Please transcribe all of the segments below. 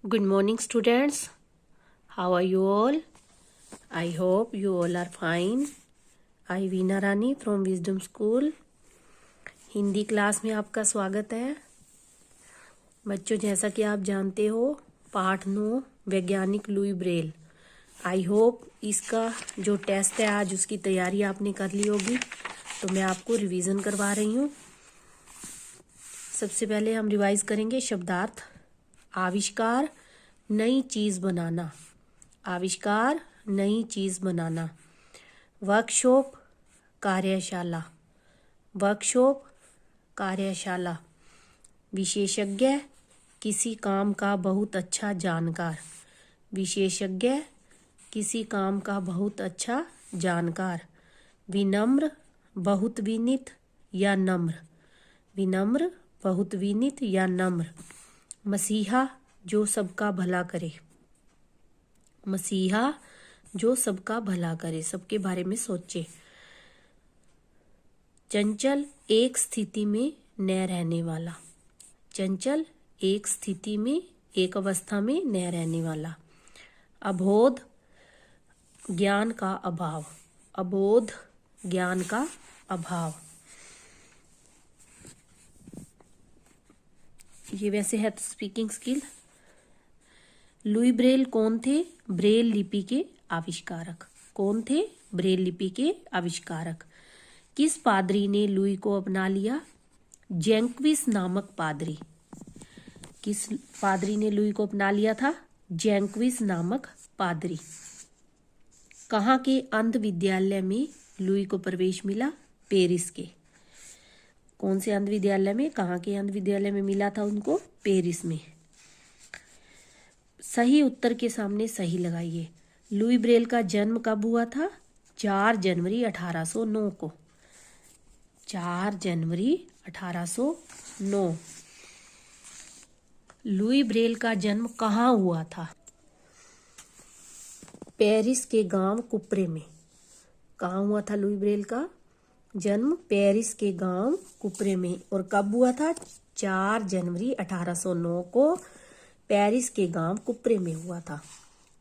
Good morning, students. How are you all? I hope you all are fine. I Veena Rani from Wisdom School. Hindi class में आपका स्वागत है। बच्चों, जैसा कि आप जानते हो, पाठ 9 वैज्ञानिक लुई ब्रेल। आई होप इसका जो टेस्ट है आज उसकी तैयारी आपने कर ली होगी, तो मैं आपको रिवीजन करवा रही हूँ। सबसे पहले हम रिवाइज करेंगे शब्दार्थ। आविष्कार, नई चीज बनाना। आविष्कार, नई चीज बनाना। वर्कशॉप, कार्यशाला। वर्कशॉप, कार्यशाला। विशेषज्ञ, किसी काम का बहुत अच्छा जानकार। विशेषज्ञ, किसी काम का बहुत अच्छा जानकार। विनम्र, बहुत विनीत या नम्र। विनम्र, बहुत विनीत या नम्र। मसीहा, जो सबका भला करे। मसीहा, जो सबका भला करे, सबके बारे में सोचे। चंचल, एक स्थिति में न रहने वाला। चंचल, एक स्थिति में, एक अवस्था में न रहने वाला। अबोध, ज्ञान का अभाव। अबोध, ज्ञान का अभाव। ये वैसे है स्पीकिंग स्किल। लुई ब्रेल कौन थे? ब्रेल लिपि के आविष्कारक। कौन थे? ब्रेल लिपि के आविष्कारक। किस पादरी ने लुई को अपना लिया? जैंक्विस नामक पादरी। किस पादरी ने लुई को अपना लिया था? जैंक्विस नामक पादरी। कहाँ के अंध विद्यालय में लुई को प्रवेश मिला? पेरिस के। कौन से अंध विद्यालय में? कहाँ के अंध विद्यालय में मिला था उनको? पेरिस में। सही उत्तर के सामने सही लगाइए। लुई ब्रेल का जन्म कब हुआ था? 4 जनवरी 1809 को। 4 जनवरी 1809। लुई ब्रेल का जन्म कहाँ हुआ था? पेरिस के गांव कुप्रे में। कहाँ हुआ था लुई ब्रेल का जन्म? पेरिस के गांव कुप्रे में। और कब हुआ था? 4 जनवरी 1809 को पेरिस के गांव कुप्रे में हुआ था।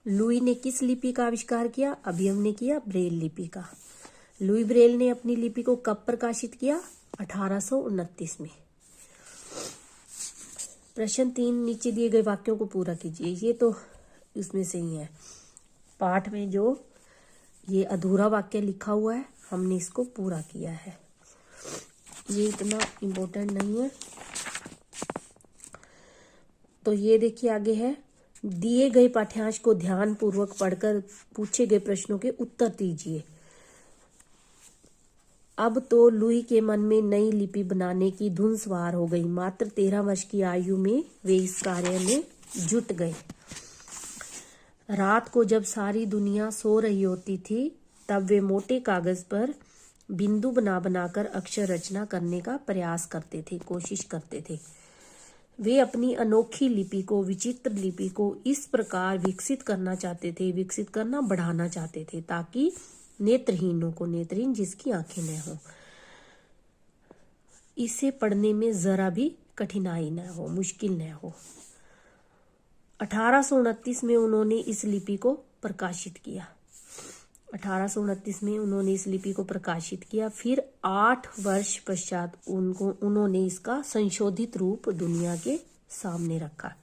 लुई ने किस लिपि का आविष्कार किया? अभी हमने किया ब्रेल लिपि का। लुई ब्रेल ने अपनी लिपि को कब प्रकाशित किया? 1829 में। प्रश्न 3, नीचे दिए गए वाक्यों को पूरा कीजिए। ये तो इसमें से ही है। पाठ में जो ये अधूरा वाक्य लिखा हुआ है, हमने इसको पूरा किया है। ये इतना इम्पोर्टेंट नहीं है। तो ये देखिए आगे है, दिए गए पाठ्यांश को ध्यान पूर्वक पढ़कर पूछे गए प्रश्नों के उत्तर दीजिए। अब तो लुई के मन में नई लिपि बनाने की धुन सवार हो गई। मात्र 13 वर्ष की आयु में वे इस कार्य में जुट गए। रात को जब सारी दुनिया सो रही होती थी, तब वे मोटे कागज पर बिंदु बना बनाकर अक्षर रचना करने का प्रयास करते थे, कोशिश करते थे। वे अपनी अनोखी लिपि को, विचित्र लिपि को इस प्रकार विकसित करना चाहते थे, विकसित करना, बढ़ाना चाहते थे, ताकि नेत्रहीनों को, नेत्रहीन जिसकी आंखें न हो, इसे पढ़ने में जरा भी कठिनाई न हो, मुश्किल न हो। 1829 में उन्होंने इस लिपि को प्रकाशित किया। 1829 में उन्होंने इस लिपि को प्रकाशित किया। फिर 8 वर्ष पश्चात उन्होंने इसका संशोधित रूप दुनिया के सामने रखा।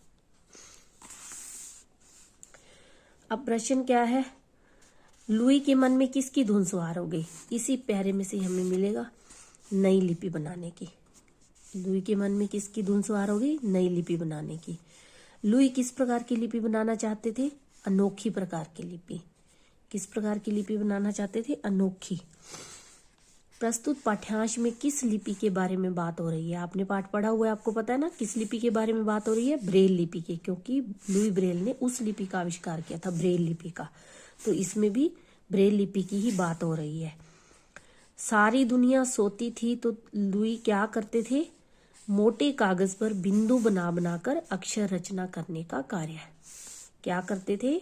अब प्रश्न क्या है? लुई के मन में किसकी धुन सवार हो गई? इसी पैरे में से हमें मिलेगा नई लिपि बनाने की। लुई के मन में किसकी धुन सवार हो गई? नई लिपि बनाने की। लुई किस प्रकार की लिपि बनाना चाहते थे? अनोखी प्रकार की लिपि। किस प्रकार की लिपि बनाना चाहते थे? अनोखी। प्रस्तुत पाठ्यांश में किस लिपि के बारे में बात हो रही है? आपने पाठ पढ़ा हुआ है, आपको पता है ना किस लिपि के बारे में बात हो रही है? ब्रेल लिपि के, क्योंकि लुई ब्रेल ने उस लिपि का आविष्कार किया था, ब्रेल लिपि का। तो इसमें भी ब्रेल लिपि की ही बात हो रही है। सारी दुनिया सोती थी तो लुई क्या करते थे? मोटे कागज पर बिंदु बना बनाकर अक्षर रचना करने का कार्य। क्या करते थे?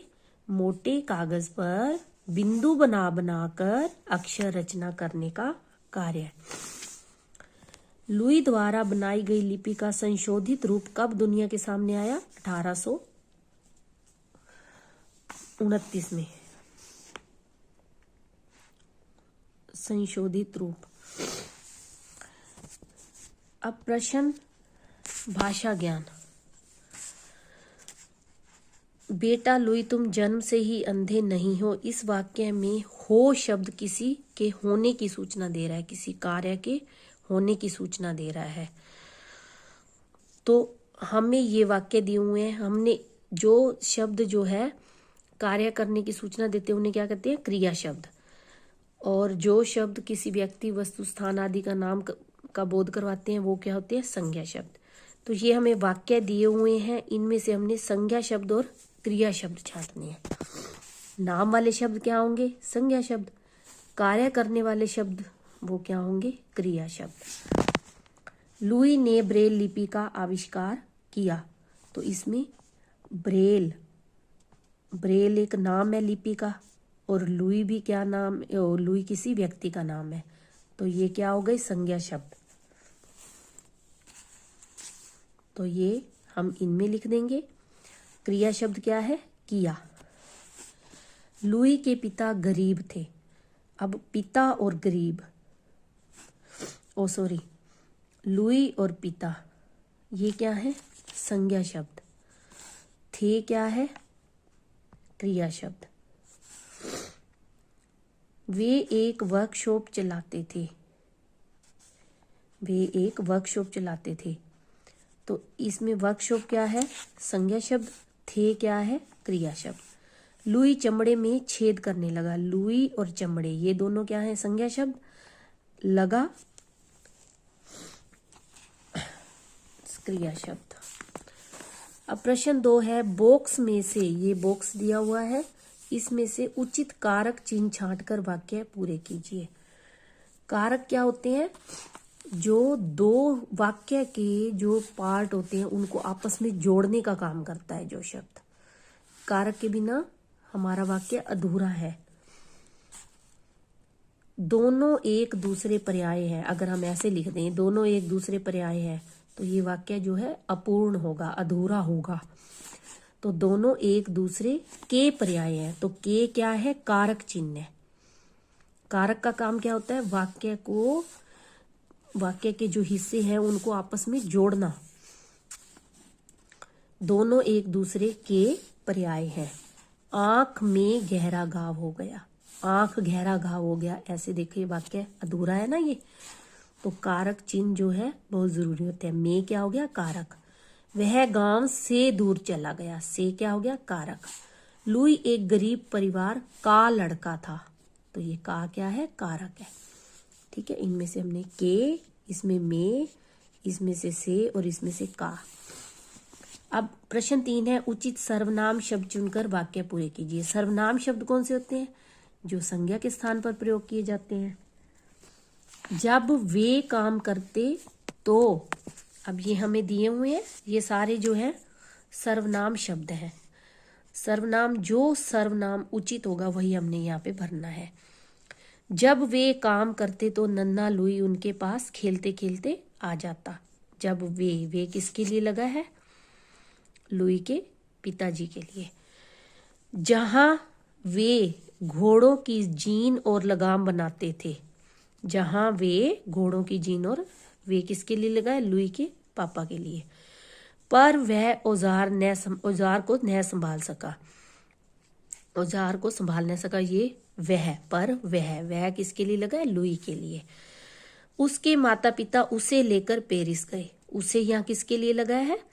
मोटे कागज पर बिंदु बना बनाकर अक्षर रचना करने का कार्य। लुई द्वारा बनाई गई लिपि का संशोधित रूप कब दुनिया के सामने आया? 29 में संशोधित रूप। अब प्रश्न भाषा ज्ञान। बेटा लुई तुम जन्म से ही अंधे नहीं हो, इस वाक्य में हो शब्द किसी के होने की सूचना दे रहा है, किसी कार्य के होने की सूचना दे रहा है। तो हमें ये वाक्य दिए हुए हैं, हमने जो शब्द जो है कार्य करने की सूचना देते हैं उन्हें क्या कहते हैं? क्रिया शब्द। और जो शब्द किसी व्यक्ति, वस्तु, स्थान आदि का नाम का बोध करवाते हैं वो क्या होते हैं? संज्ञा शब्द। तो ये हमें वाक्य दिए हुए हैं, इनमें से हमने संज्ञा शब्द और क्रिया शब्द छांटने हैं। नाम वाले शब्द क्या होंगे? संज्ञा शब्द। कार्य करने वाले शब्द वो क्या होंगे? क्रिया शब्द। लुई ने ब्रेल लिपि का आविष्कार किया, तो इसमें ब्रेल एक नाम है लिपि का, और लुई भी क्या नाम? लुई किसी व्यक्ति का नाम है, तो ये क्या हो गई? संज्ञा शब्द। तो ये हम इनमें लिख देंगे। क्रिया शब्द क्या है? किया। लुई के पिता गरीब थे। अब पिता और गरीब, लुई और पिता ये क्या है? संज्ञा शब्द। थे क्या है? क्रिया शब्द। वे एक वर्कशॉप चलाते थे। तो इसमें वर्कशॉप क्या है? संज्ञा शब्द। थे क्या है? क्रिया शब्द। लुई चमड़े में छेद करने लगा। लुई और चमड़े ये दोनों क्या है? संज्ञा शब्द। लगा क्रिया शब्द। अब प्रश्न 2 है, बॉक्स में से, ये बॉक्स दिया हुआ है, इसमें से उचित कारक चिन्ह छांटकर वाक्य पूरे कीजिए। कारक क्या होते हैं? जो दो वाक्य के जो पार्ट होते हैं उनको आपस में जोड़ने का काम करता है जो शब्द। कारक के बिना हमारा वाक्य अधूरा है। दोनों एक दूसरे पर्याय है। अगर हम ऐसे लिख दें दोनों एक दूसरे पर्याय है तो ये वाक्य जो है अपूर्ण होगा, अधूरा होगा। तो दोनों एक दूसरे के पर्याय है, तो के क्या है? कारक चिन्ह है। कारक का काम क्या होता है? वाक्य के जो हिस्से हैं उनको आपस में जोड़ना। दोनों एक दूसरे के पर्याय है। आंख में गहरा घाव हो गया। आंख गहरा घाव हो गया, ऐसे देखिए वाक्य अधूरा है ना ये। तो कारक चिन्ह जो है बहुत जरूरी होते हैं। में क्या हो गया? कारक। वह गांव से दूर चला गया। से क्या हो गया? कारक। लुई एक गरीब परिवार का लड़का था, तो ये का क्या है? कारक है। ठीक है, इनमें से हमने के, इसमें में, इसमें से और इसमें से का। अब प्रश्न 3 है, उचित सर्वनाम शब्द चुनकर वाक्य पूरे कीजिए। सर्वनाम शब्द कौन से होते हैं? जो संज्ञा के स्थान पर प्रयोग किए जाते हैं। जब वे काम करते तो, अब ये हमें दिए हुए हैं, ये सारे जो है सर्वनाम शब्द हैं। सर्वनाम, जो सर्वनाम उचित होगा वही हमने यहाँ पे भरना है। जब वे काम करते तो नन्हा लुई उनके पास खेलते खेलते आ जाता। जब वे किसके लिए लगा है? लुई के पिताजी के लिए। जहां वे घोड़ों की जीन और लगाम बनाते थे। जहां वे घोड़ों की जीन, और वे किसके लिए लगा है? लुई के पापा के लिए। पर वह औजार को न संभाल सका। औजार को संभाल न सका, ये वह, पर वह किसके लिए लगा है? लुई के लिए। उसके माता पिता उसे लेकर पेरिस गए। उसे यहाँ किसके लिए लगाया है?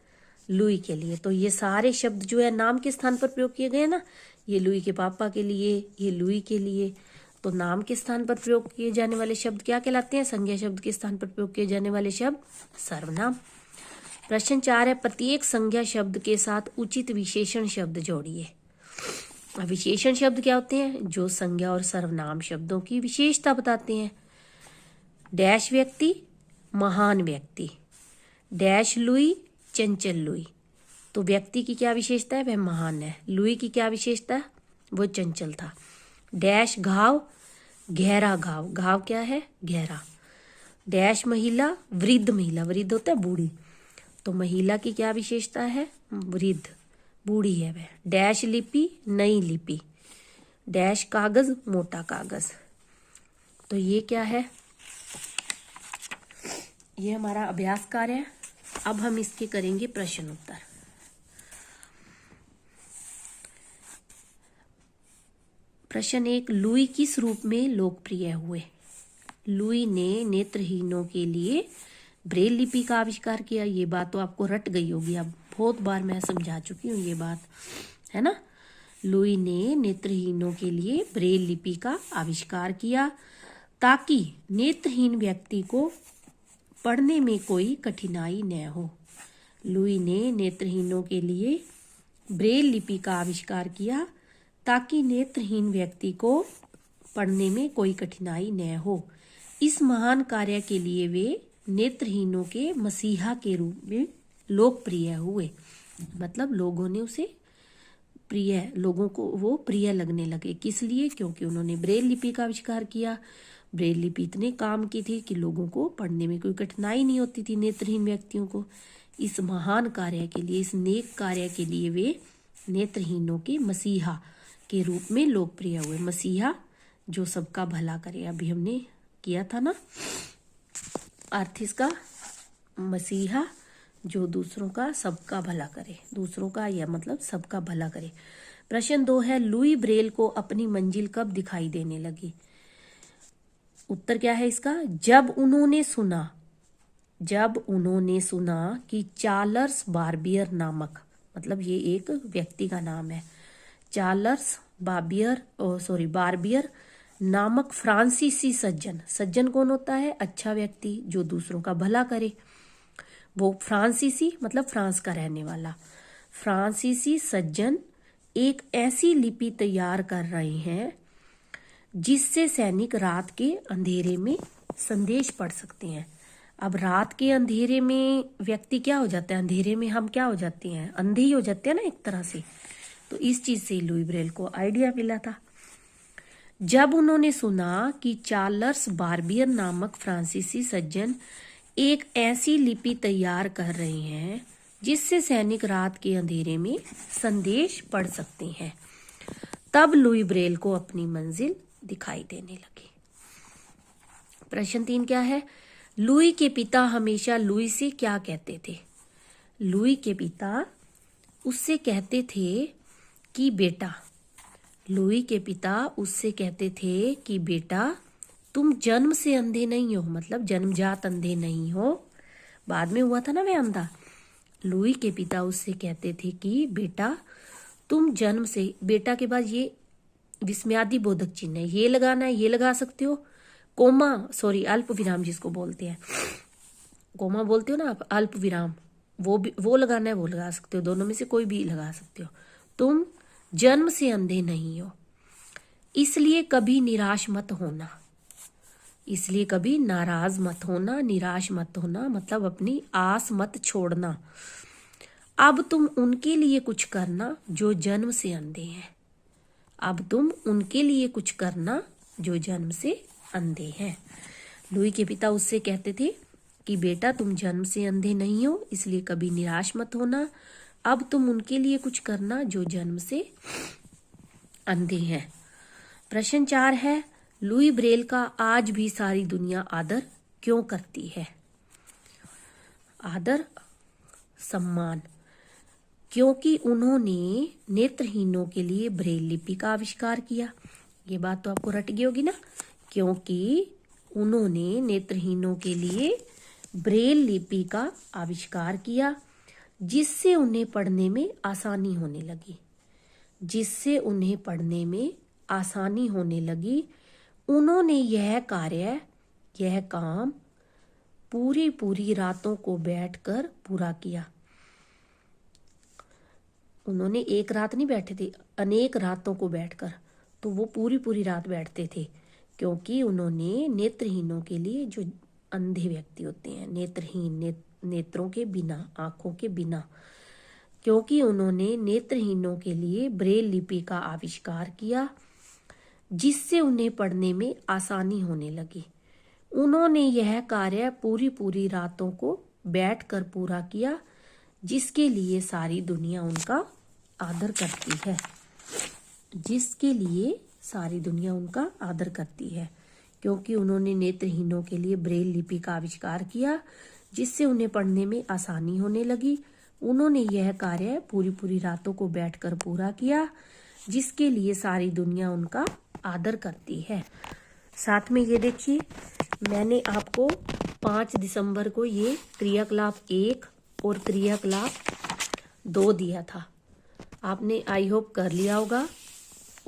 लुई के लिए। तो ये सारे शब्द जो है नाम के स्थान पर प्रयोग किए गए ना, ये लुई के पापा के लिए, ये लुई के लिए। तो नाम के स्थान पर प्रयोग किए जाने वाले शब्द क्या कहलाते हैं? संज्ञा शब्द के स्थान पर प्रयोग किए जाने वाले शब्द सर्वनाम। प्रश्न 4 है, प्रत्येक संज्ञा शब्द के साथ उचित विशेषण शब्द जोड़िए। विशेषण शब्द क्या होते हैं? जो संज्ञा और सर्वनाम शब्दों की विशेषता बताते हैं। डैश व्यक्ति, महान व्यक्ति। डैश लुई, चंचल लुई। तो व्यक्ति की क्या विशेषता है? वह महान है। लुई की क्या विशेषता है? वो चंचल था। डैश घाव, गहरा घाव। घाव क्या है? गहरा। डैश महिला, वृद्ध महिला। वृद्ध होता है बूढ़ी। तो महिला की क्या विशेषता है? वृद्ध। बूढ़ी है वह। डैश लिपि नई लिपि, डैश कागज मोटा कागज। तो ये क्या है, ये हमारा अभ्यास कार्य है। अब हम इसके करेंगे प्रश्न उत्तर। प्रश्न 1, लुई किस रूप में लोकप्रिय हुए? लुई ने नेत्रहीनों के लिए ब्रेल लिपि का आविष्कार किया। ये बात तो आपको रट गई होगी, अब बहुत बार मैं समझा चुकी हूँ ये बात, है ना। लुई ने नेत्रहीनों के लिए ब्रेल लिपि का आविष्कार किया ताकि नेत्रहीन व्यक्ति को पढ़ने में कोई कठिनाई न हो। लुई ने नेत्रहीनों के लिए ब्रेल लिपि का आविष्कार किया ताकि नेत्रहीन व्यक्ति को पढ़ने में कोई कठिनाई न हो। इस महान कार्य के लिए वे नेत्रहीनों के मसीहा के रूप में लोकप्रिय हुए। मतलब लोगों ने उसे प्रिय, लोगों को वो प्रिय लगने लगे। किस लिए? क्योंकि उन्होंने ब्रेल लिपि का आविष्कार किया। ब्रेल लिपि इतने काम की थी कि लोगों को पढ़ने में कोई कठिनाई नहीं होती थी, नेत्रहीन व्यक्तियों को। इस महान कार्य के लिए, इस नेक कार्य के लिए वे नेत्रहीनों के मसीहा के रूप में लोकप्रिय हुए। मसीहा जो सबका भला करे, अभी हमने किया था ना अर्थ इसका, मसीहा जो दूसरों का सबका भला करे, दूसरों का या मतलब सबका भला करे। प्रश्न 2 है, लुई ब्रेल को अपनी मंजिल कब दिखाई देने लगी? उत्तर क्या है इसका? जब उन्होंने सुना कि चार्ल्स बार्बियर नामक, मतलब ये एक व्यक्ति का नाम है, चार्ल्स बार्बियर नामक फ्रांसीसी सज्जन कौन होता है? अच्छा व्यक्ति जो दूसरों का भला करे। वो फ्रांसीसी मतलब फ्रांस का रहने वाला। फ्रांसीसी सज्जन एक ऐसी लिपि तैयार कर रहे हैं जिससे सैनिक रात के अंधेरे में संदेश पढ़ सकते हैं। अब रात के अंधेरे में व्यक्ति क्या हो जाता है? अंधेरे में हम क्या हो जाते हैं? अंधे ही हो जाते हैं ना एक तरह से। तो इस चीज से लुई ब्रेल को आइडिया मिला था। जब उन्होंने सुना कि चार्ल्स बार्बियर नामक फ्रांसीसी सज्जन एक ऐसी लिपि तैयार कर रहे हैं जिससे सैनिक रात के अंधेरे में संदेश पढ़ सकते हैं, तब लुई ब्रेल को अपनी मंजिल दिखाई देने लगी। प्रश्न 3 क्या है? लुई के पिता हमेशा लुई से क्या कहते थे? लुई के पिता उससे कहते थे कि बेटा, लुई के पिता उससे कहते थे कि बेटा तुम जन्म से अंधे नहीं हो, मतलब जन्मजात अंधे नहीं हो, बाद में हुआ था ना वह अंधा। लुई के पिता उससे कहते थे कि बेटा तुम जन्म से, बेटा के बाद ये विस्मयादि बोधक चिन्ह है, ये लगाना है, ये लगा सकते हो, अल्प विराम जिसको बोलते हैं, कोमा बोलते हो ना आप, अल्प विराम, वो लगाना है, वो लगा सकते हो, दोनों में से कोई भी लगा सकते हो। तुम जन्म से अंधे नहीं हो, इसलिए कभी निराश मत होना, इसलिए कभी नाराज मत होना, निराश मत होना, मतलब अपनी आस मत छोड़ना। अब तुम उनके लिए कुछ करना जो जन्म से अंधे हैं, अब तुम उनके लिए कुछ करना जो जन्म से अंधे हैं। लुई के पिता उससे कहते थे कि बेटा तुम जन्म से अंधे नहीं हो, इसलिए कभी निराश मत होना, अब तुम उनके लिए कुछ करना जो जन्म से अंधे हैं। प्रश्न 4 है, लुई ब्रेल का आज भी सारी दुनिया आदर क्यों करती है? आदर सम्मान, क्योंकि उन्होंने नेत्रहीनों के लिए ब्रेल लिपि का आविष्कार किया। ये बात तो आपको रट गई होगी ना, क्योंकि उन्होंने नेत्रहीनों के लिए ब्रेल लिपि का आविष्कार किया जिससे उन्हें पढ़ने में आसानी होने लगी, जिससे उन्हें पढ़ने में आसानी होने लगी। उन्होंने यह काम पूरी रातों को बैठकर पूरा किया। उन्होंने एक रात नहीं बैठे थे, अनेक रातों को बैठकर, तो वो पूरी रात बैठते थे, क्योंकि उन्होंने नेत्रहीनों के लिए, जो अंधे व्यक्ति होते हैं, नेत्रहीन, नेत्रों के बिना, आंखों के बिना, क्योंकि उन्होंने नेत्रहीनों के लिए ब्रेल लिपि का आविष्कार किया जिससे उन्हें पढ़ने में आसानी होने लगी। उन्होंने यह कार्य पूरी रातों को बैठकर पूरा किया, जिसके लिए सारी दुनिया उनका आदर करती है, जिसके लिए सारी दुनिया उनका आदर करती है, क्योंकि उन्होंने नेत्रहीनों के लिए ब्रेल लिपि का आविष्कार किया, जिससे उन्हें पढ़ने में आसानी होने लगी। उन्होंने यह कार्य पूरी पूरी रातों को बैठकर पूरा किया, जिसके लिए सारी दुनिया उनका आदर करती है। साथ में ये देखिए, मैंने आपको 5 दिसंबर को ये क्रियाकलाप 1 और क्रियाकलाप 2 दिया था। आपने आई होप कर लिया होगा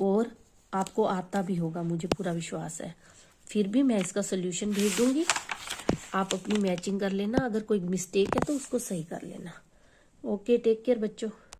और आपको आता भी होगा, मुझे पूरा विश्वास है। फिर भी मैं इसका सोल्यूशन भेज दूंगी, आप अपनी मैचिंग कर लेना। अगर कोई मिस्टेक है तो उसको सही कर लेना। ओके, टेक केयर बच्चों।